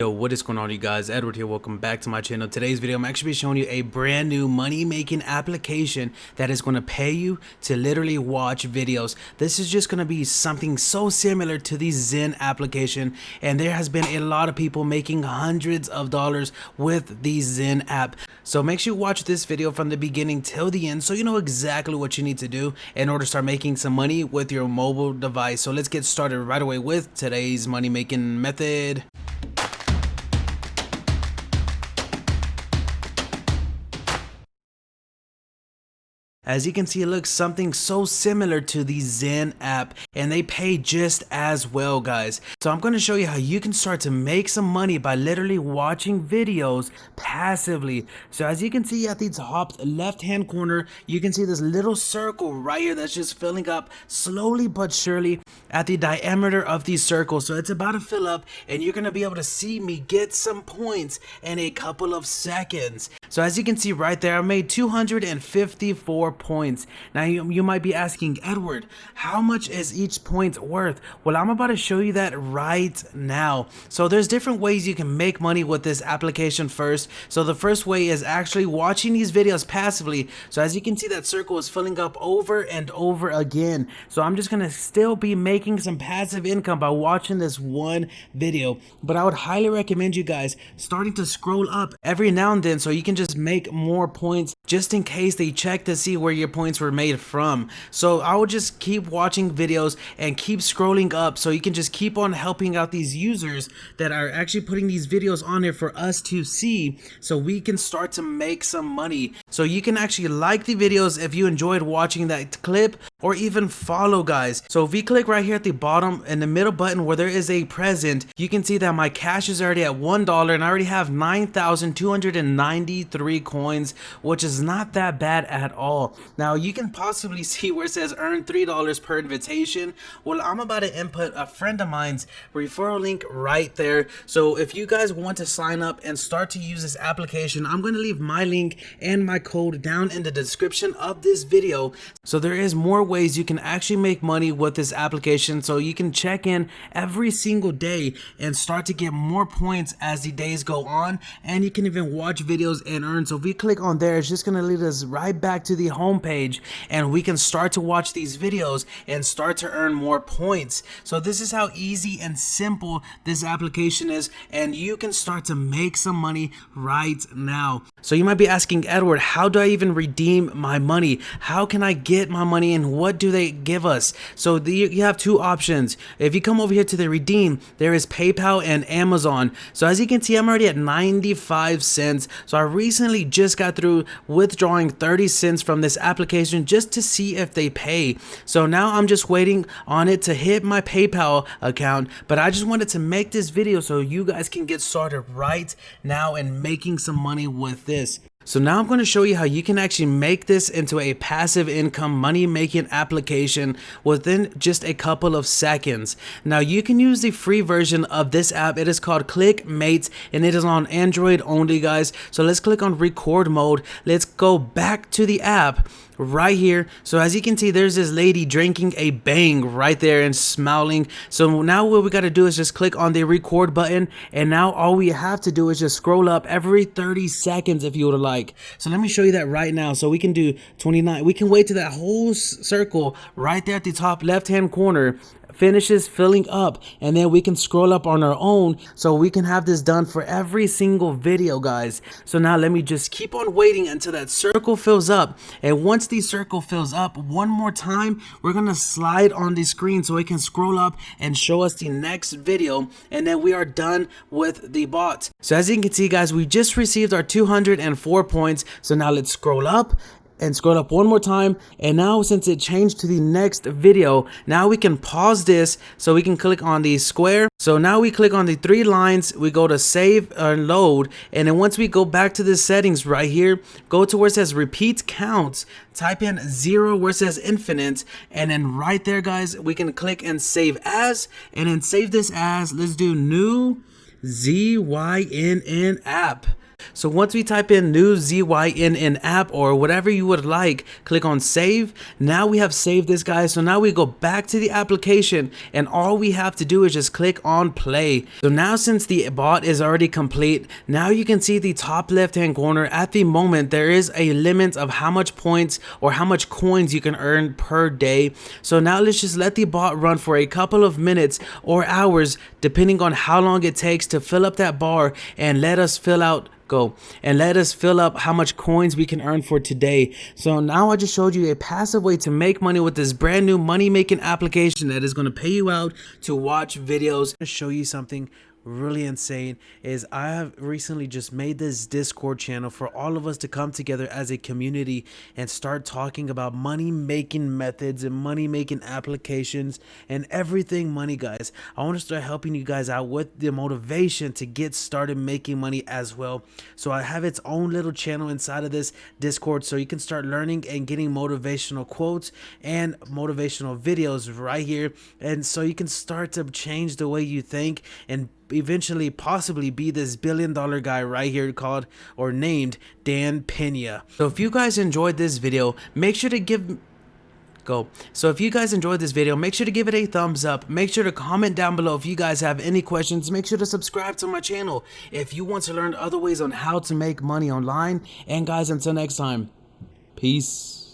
Yo, what is going on, you guys? Edward here. Welcome back to my channel. Today's video, I'm actually showing you a brand new money making application that is going to pay you to literally watch videos. This is just going to be something so similar to the Zen application, and there has been a lot of people making hundreds of dollars with the Zen app. So make sure you watch this video from the beginning till the end so you know exactly what you need to do in order to start making some money with your mobile device. So let's get started right away with today's money making method. As you can see, it looks something so similar to the Zen app, and they pay just as well, guys. So I'm going to show you how you can start to make some money by literally watching videos passively. So as you can see at the top left hand corner, you can see this little circle right here that's just filling up slowly but surely at the diameter of the circle. So it's about to fill up, and you're going to be able to see me get some points in a couple of seconds. So as you can see right there, I made 254 points. Now you might be asking, Edward, how much is each point worth? Well, I'm about to show you that right now. So there's different ways you can make money with this application first. So the first way is actually watching these videos passively. So as you can see, that circle is filling up over and over again. So I'm just gonna still be making some passive income by watching this one video. But I would highly recommend you guys starting to scroll up every now and then so you can just make more points, just in case they check to see where your points were made from. So I would just keep watching videos and keep scrolling up so you can just keep on helping out these users that are actually putting these videos on there for us to see, so we can start to make some money. So you can actually like the videos if you enjoyed watching that clip, or even follow, guys. So if we click right here at the bottom in the middle button where there is a present, you can see that my cash is already at $1 and I already have 9,293 coins, which is not that bad at all. Now you can possibly see where it says earn $3 per invitation. Well, I'm about to input a friend of mine's referral link right there. So if you guys want to sign up and start to use this application, I'm going to leave my link and my code down in the description of this video. So there is more ways you can actually make money with this application, so you can check in every single day and start to get more points as the days go on, and you can even watch videos and earn. So if we click on there, it's just going to lead us right back to the home page, and we can start to watch these videos and start to earn more points. So this is how easy and simple this application is, and you can start to make some money right now. So you might be asking, Edward, how do I even redeem my money? How can I get my money, and what do they give us? So you have two options. If you come over here to the redeem, there is PayPal and Amazon. So as you can see, I'm already at 95 cents. So I recently just got through withdrawing 30 cents from this application just to see if they pay. So now I'm just waiting on it to hit my PayPal account, but I just wanted to make this video so you guys can get started right now and making some money with this. So now I'm going to show you how you can actually make this into a passive income money making application within just a couple of seconds. Now you can use the free version of this app. It is called ClickMate, and it is on Android only, guys. So let's click on record mode. Let's go back to the app right here. So as you can see, there's this lady drinking a bang right there and smiling. So now what we got to do is just click on the record button, and now all we have to do is just scroll up every 30 seconds if you would like. So let me show you that right now. So we can do 29. We can wait till that whole circle right there at the top left hand corner finishes filling up, and then we can scroll up on our own, so we can have this done for every single video, guys. So now let me just keep on waiting until that circle fills up, and once the circle fills up one more time, we're gonna slide on the screen so it can scroll up and show us the next video, and then we are done with the bot. So as you can see, guys, we just received our 204 points. So now let's scroll up and scroll up one more time, and now since it changed to the next video, now we can pause this so we can click on the square. So now we click on the three lines, we go to save and load, and then once we go back to the settings right here, go to where it says repeat counts, type in 0 where it says infinite, and then right there, guys, we can click and save as, and then save this as, let's do new ZYNN app. So once we type in new ZYNN app or whatever you would like, click on save. Now we have saved this, guys. So now we go back to the application and all we have to do is just click on play. So now since the bot is already complete, now you can see the top left hand corner. At the moment there is a limit of how much points or how much coins you can earn per day. So now let's just let the bot run for a couple of minutes or hours depending on how long it takes to fill up that bar, and let us fill up how much coins we can earn for today. So now I just showed you a passive way to make money with this brand new money making application that is going to pay you out to watch videos. To show you something really insane is I have recently just made this Discord channel for all of us to come together as a community and start talking about money making methods and money making applications and everything money, guys. I want to start helping you guys out with the motivation to get started making money as well. So I have its own little channel inside of this Discord so you can start learning and getting motivational quotes and motivational videos right here, and so you can start to change the way you think and eventually possibly be this $1 billion guy right here called or named Dan Pena. So if you guys enjoyed this video, make sure to give it a thumbs up. Make sure to comment down below if you guys have any questions. Make sure to subscribe to my channel if you want to learn other ways on how to make money online. And guys, until next time, peace.